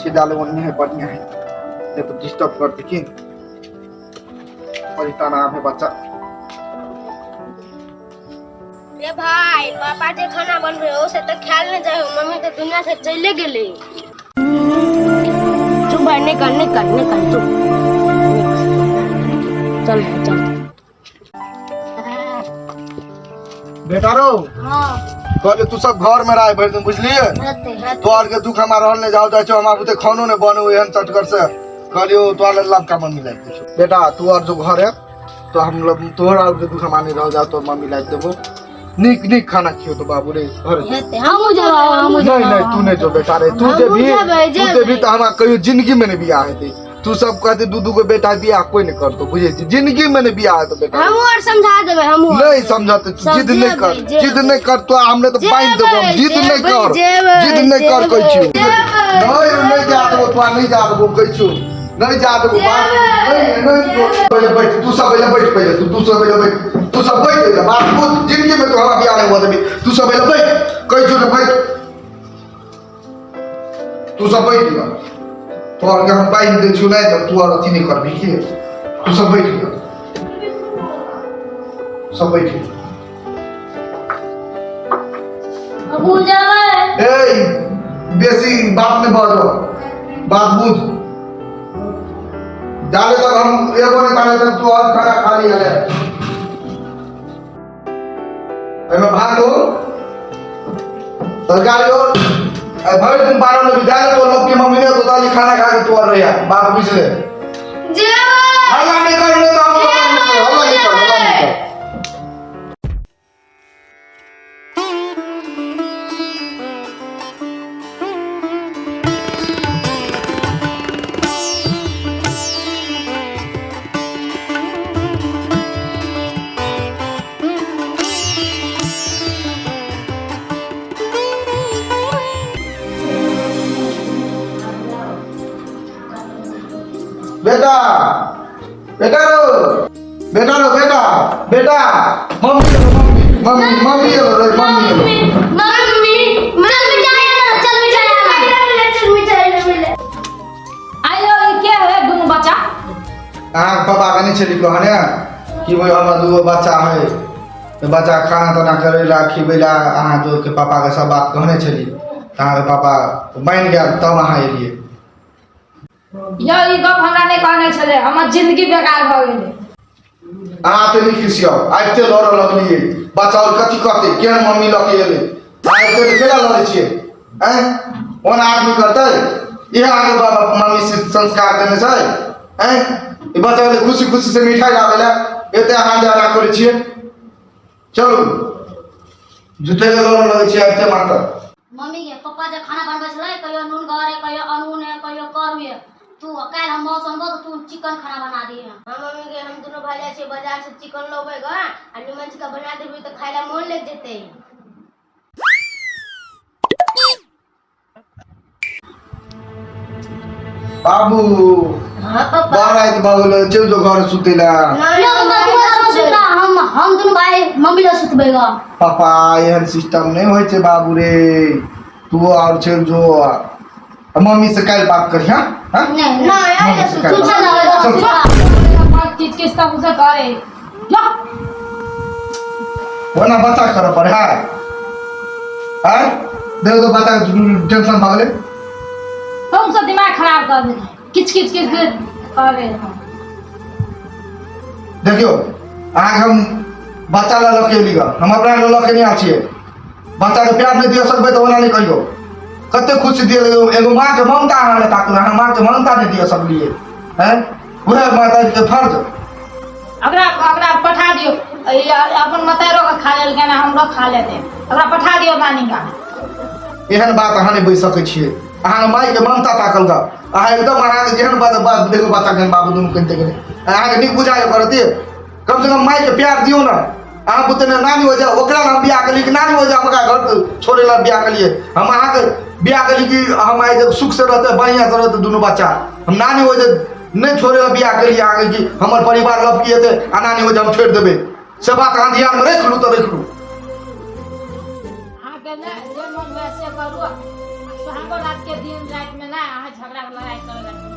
सीधा लगवानी है, बढ़िया है, ये तो डिस्टर्ब कर देखिए परिताना है बच्चा। रे भाई पापा जे खाना बन रहे हो से तो ख्याल नहीं जाए, मम्मी तो दुनिया से चले गेले। चुप भाई, निकल चुप, चल चल। बेटा रो हां कहले तू सब घर में रह भर दिन बुझलिए, तो और के दुख हमारा रहने जाओ जाए हम आप खानो ने बनो एहन चटकर से कहलियो तो और लब का मम्मी लाइक कुछ बेटा तू और जो घर है तो हम लोग तोहर और के दुख हमारे रह जाओ तो मम्मी लाइक देबो, निक खाना खियो तो बाबू रे घर हम जा नहीं तू नहीं जो बेटा रे, तू जे भी तो हम कहियो जिंदगी में नहीं बियाह है, तू सब कहते दू को बेटा बियाह कोई नहीं कर तो बुझे जिंदगी में नहीं बियाह है तो बेटा हम और समझा देबे, हम नहीं समझाते, जिद नहीं कर तो हमने तो बांध देबो, जिद नहीं कर कोई चीज नहीं जा देबो, तू नहीं जा देबो कोई चीज नहीं जा देबो, नहीं पहले बैठ तू सब पहले बैठ, पहले तू सब पहले बैठ, तू सब बैठ बात खुद जिंदगी में तो हमारा बियाह नहीं हुआ तभी तू सब पहले बैठ कोई चीज बैठ, तू सब बैठ तो और हम बाइक दे चुनाए तो तू और अथी नहीं कर भी के तू सब बैठ गया, सब बैठ अबू जावे ए बेसी बात में बोलो, बात बुझ डाले तक हम एगो ने डाले तक तू और खाना खा लिया है, मैं भाग दो सरकारी और भर दिन 12 में विद्यालय तो लोग की मम्मी ने तो दाली खाना खा के तू और रहा बाप पिछले हल्ला नहीं करने तो हम हल्ला नहीं कर बेटा बेटा मम्मी चल मिठाई आयो ये क्या है दोनों बच्चा पापा का नहीं चली कहने कि भाई हमारा दो बच्चा है तो बच्चा खाना तो ना करेला खिबेला अहाँ जो के पापा के सब बात कहने चली अहाँ के पापा मान गया तब अहाँ एलिए ये गप हमरा नहीं कहने चले, हमर जिंदगी बेकार भ गेले। अहाँ तो नहीं खिसियो आइते लड़ लगलिए बच्चा और कथी कहते केन मम्मी लके एले आइते तो केला लड़े छिए हैं ओन आदमी करते ये आगे बाबा मम्मी से संस्कार देने छै हैं ये बच्चा ले खुशी से मिठाई लावेला एते अहाँ जाना करे छिए चलो जुते के लड़ लगे छिए आइते मारता मम्मी के पापा जे खाना बनबै छलै कहियो नून गरे कहियो अनून है कहियो करुए, तू काल हम मौसम बो तू चिकन खाना बना दिए। हम मम्मी के हम दोनों भाई जाय छै बाजार से चिकन लबै ग आ निमन चिकन बना देबी त खाइला मन लग जेते। बाबू हां पापा बारात बाबू चल जो घर सुतेला हम दोनों भाई मम्मी ल सुतबै ग पापा एहन सिस्टम नहीं होय छै बाबू रे, तू और चल जो मम्मी से कल बात करी हां नहीं आइले तू चल बात किस सब से करे जा वरना बच्चा कर पर है हैं देखो तो बच्चा टेंशन भागले हम सब दिमाग खराब कर देते किच करे देखियो आगे हम बच्चा ला लके लिगा हम अपना ला लके नहीं आछिए बच्चा के प्यार नहीं दियो सकबे तो ओना नहीं कहियो कते खुशी दिए एगो मां के ममता आने ताकू ना मां के ममता नहीं दियो सब लिए हैं वह माता के फर्ज अगरा पठा दियो अपन मतारो का खा लेल के ना हमरो खा लेते अगरा पठा दियो नानी का एहन बात अहाँ नहीं बुझ सकै छिए अहाँ माई के ममता ताकल गा अहाँ एकदम अहाँ के जेहन बात देखो बच्चा के बाबू दुनु कनते गेले अहाँ के नहीं बुझायो करते कम से कम माई के प्यार दियो ना अहाँ पुते ने नानी हो जा ओकरा हम बियाह कली कि नानी हो जा मका घर छोड़े ला बियाह कलिए हम अहाँ के बियाह कली कि हम आए जब सुख से रहते बढ़िया से रहते दोनों बच्चा हम नानी हो जा नहीं छोड़े ला बियाह कलिए आगे कि हमर परिवार लव किए थे आ नानी हो जा हम छोड़ देबे से बात अहाँ ध्यान में रख लू तो रख लू हां के जे मन वैसे करू हमको रात के दिन रात में ना यहाँ झगड़ा लड़ाई करेगा।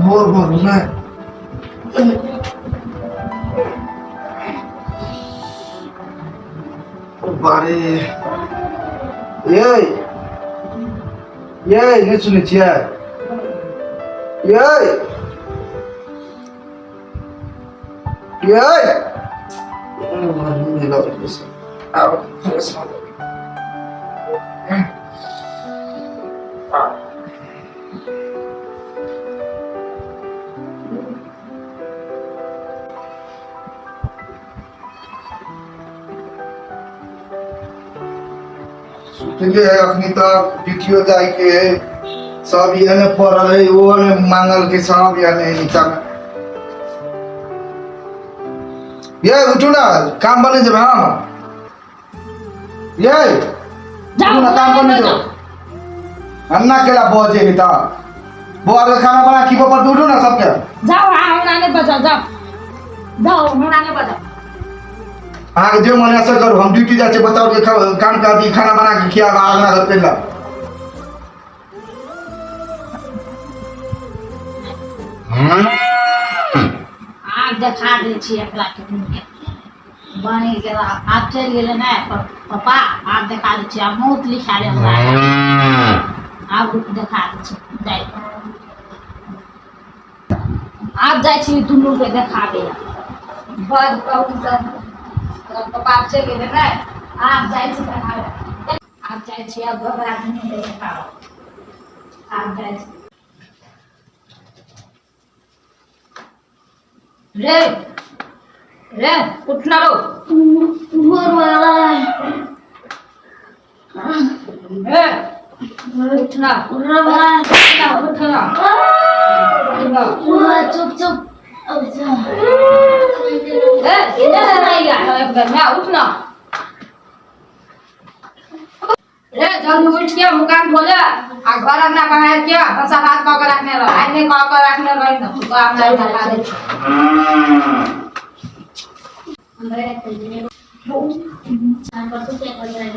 भोर भोर ना बारे ये नहीं सुने छिया नहीं लो बस आओ बस अखनी तक ड्यूटियो जाए के सब ये पड़ल है वो मांगल के सब ये नीचा में ये उठू ना काम बने जब हम ये उठू ना काम बने जो अन्ना केला पहुंचे नहीं था वो अगर खाना बना की पर उठू ना सबके जाओ हमरा ने बजा जाओ हमरा ने बजा आगे जो मन ऐसा करो हम ड्यूटी जाते बताओ कि काम कर दी खाना बना के खिया आगना घर पे ला आग देखा दे छी एकरा के बने गेला आप चल गेले ना पापा आप देखा दे छी आ मौत लिखा ले हमरा आप देखा दे छी जाई आप जाई छी दुनू के देखा दे बड़ कहू सब पापा आप चल गेले ना आप जाई छी देखा आप जाई छी अब घबरा नहीं देखा आप जाई छी रे उठना रो भोर वाला उठना चुप चुप उठना रे जल्दी उठ के मुकाम धो ले आ घर अंगना बहार के बसा बात कह के रखने रह आइने कह के रखने रह न तो अपना बता दे अंदर चार पर तो क्या कर रहा है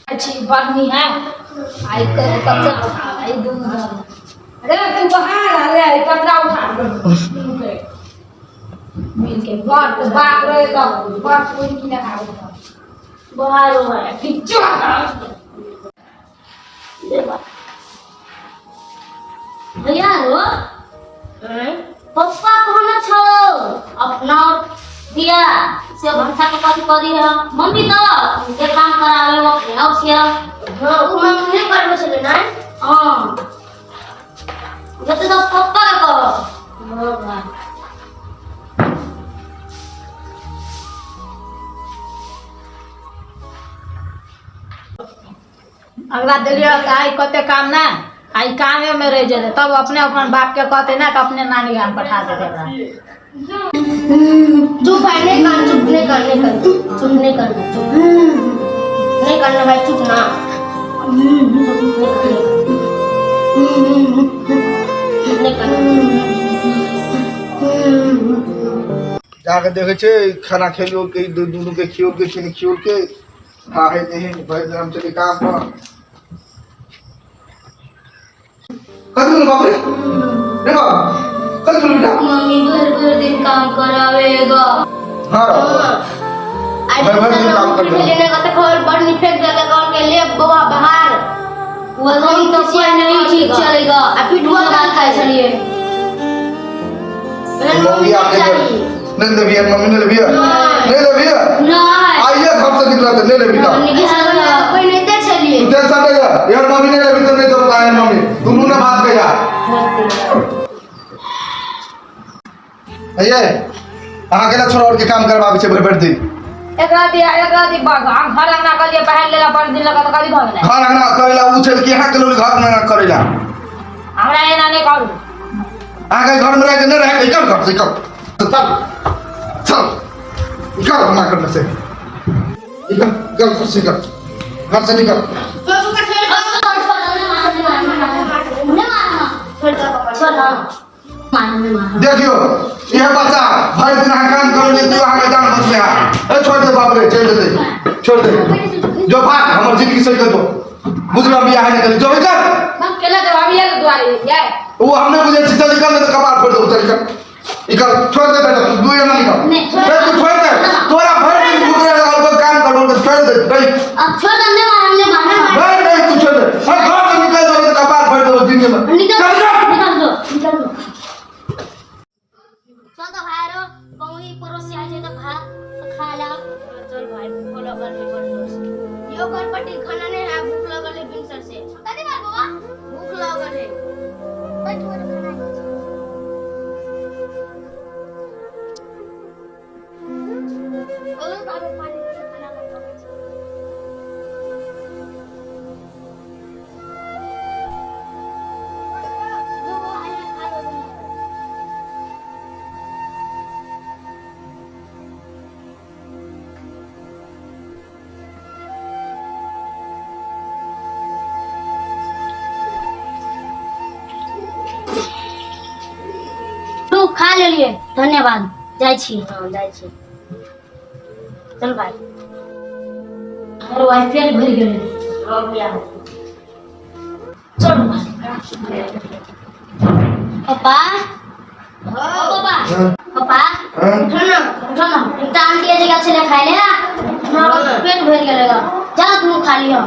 अच्छी बदनी है आई कर कचरा उठा आई दूर अरे तू बाहर आ रे कचरा उठा मिल के बात तो बात रे तो बात कोई नहीं खाओ बाहर हो है किच्चू भैया रो पप्पा कहना छो अपना दिया से भंसा के कथी करी है मम्मी तो के काम करावे वो और से हां वो मम्मी नहीं करबे छले ना हां जते तो पप्पा का कहो हां अगला दिलियो आई कते काम ना आई कामे में रह जाते तब अपने अपन बाप के कहते ना तो अपने नानी गांव पठा देते चुप है नहीं कर चुप नहीं करना चुप नहीं करना भाई चुप ना नहीं करना जाके देखे छे खाना खेलियो के दोनों के खियो के खियो के आहे नहीं भाई हम चले काम पर कल बाप रे देखो कल बेटा मम्मी भर दिन काम करावेगा हां आज काम कर लेने का तो खबर बड़ नहीं फेंक देगा कौन के ले बवा बाहर वो हम तो कोई नहीं ठीक चलेगा अब पिटवा का खाए चलिए मम्मी आपने नहीं ले भैया मम्मी ने ले भैया नहीं ले भैया नहीं आइए घर से निकला ले ले भैया कोई नहीं दे चलिए तू टेंशन ले यार मम्मी ने अभी तो नहीं तो बताया मम्मी दोनों ने बात किया ये आहा केला छोड़ के काम करवाबे छे भर दिन एक राती बाग हम घर अंगना कर लिए पहन लेला पर दिन लगा तो कभी भागना घर अंगना करेला उछल के यहाँ के लोग घर अंगना करेला हमरा एना नहीं करू आगे घर में रह के नहीं रह के कर चल निकल ना करने से निकल घर से निकल घर से निकल देखियो यह बच्चा भाई दिन काम कर ले तू आगे जान बस में आ छोड़ दे बाप रे छोड़ दे जो भाग हमर जिंदगी सही कर दो बुझला बियाह नहीं कर जो कर हम केला जवाब ये द्वारे ये वो हमने मुझे चिता निकाल दे तो कपार फोड़ दो चल निकल छोड़ दे बेटा तू दुए ना निकल तू छोड़ दे तोरा भर दिन भूख रहा और काम करो तो छोड़ दे भाई अब छोड़ हमने मारना नहीं तू छोड़ दे घर से निकल दो तो कपार फोड़ दो दिन में निकल दो चल तो भाई रो कहीं पड़ोसी आ जाए तो भात खा ला चल भाई भूख लगल है बड़ यो कर पट्टी खाना नहीं है भूख लगल है बिन सर से कदी मार बाबा भूख लगल है बैठ और खाना और बाबू पानी खाना लगा खा लेलिए धन्यवाद जाय छी हां जाय छी चल भाई हमर वाइफ पेट भर गेले हो गया चल पापा पापा उठो ना एक आंटी जी का छले खाइ ले ना हमर पेट भर गेले जा तू खा लियो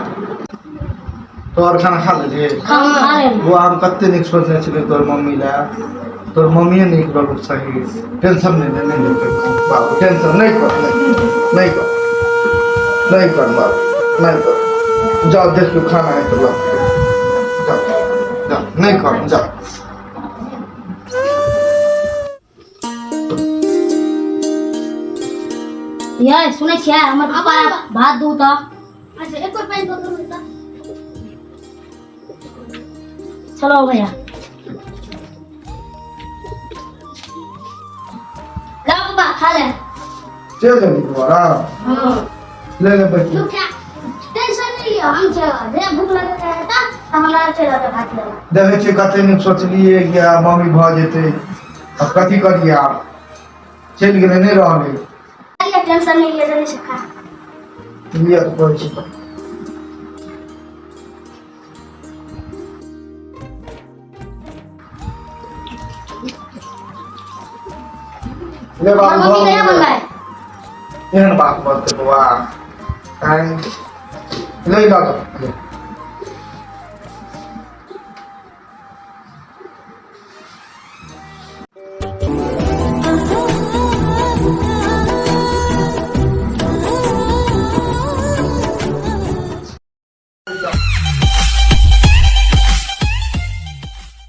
तो और खाना खा ले खा ले वो हम कत्ते निक सोचने छले तोर मम्मी ला तोर मम्मी नहीं कर सही टेंशन नहीं बाबू टेंशन नहीं कर बाबू नहीं कर जाओ देख लो खाना है तो जाओ नहीं कर जाओ यार सुने छिया हमर पापा भात दू त अच्छा एक और पानी दो त चलो भैया खा ले चल जल्दी दोबारा हां ले बच्ची तू क्या टेंशन नहीं लियो हम चला दे भूख लगे है त हमरा चला के भात ले देखे छे कते नहीं सोचलिए कि मम्मी भ जेते अब कथी करिए आप चल गेले नहीं रहले ये टेंशन नहीं ले जल्दी से खा ये तो कोई छी ले बाबू मम्मी क्या मंगाए एहन बात मत करवा काहे ले ला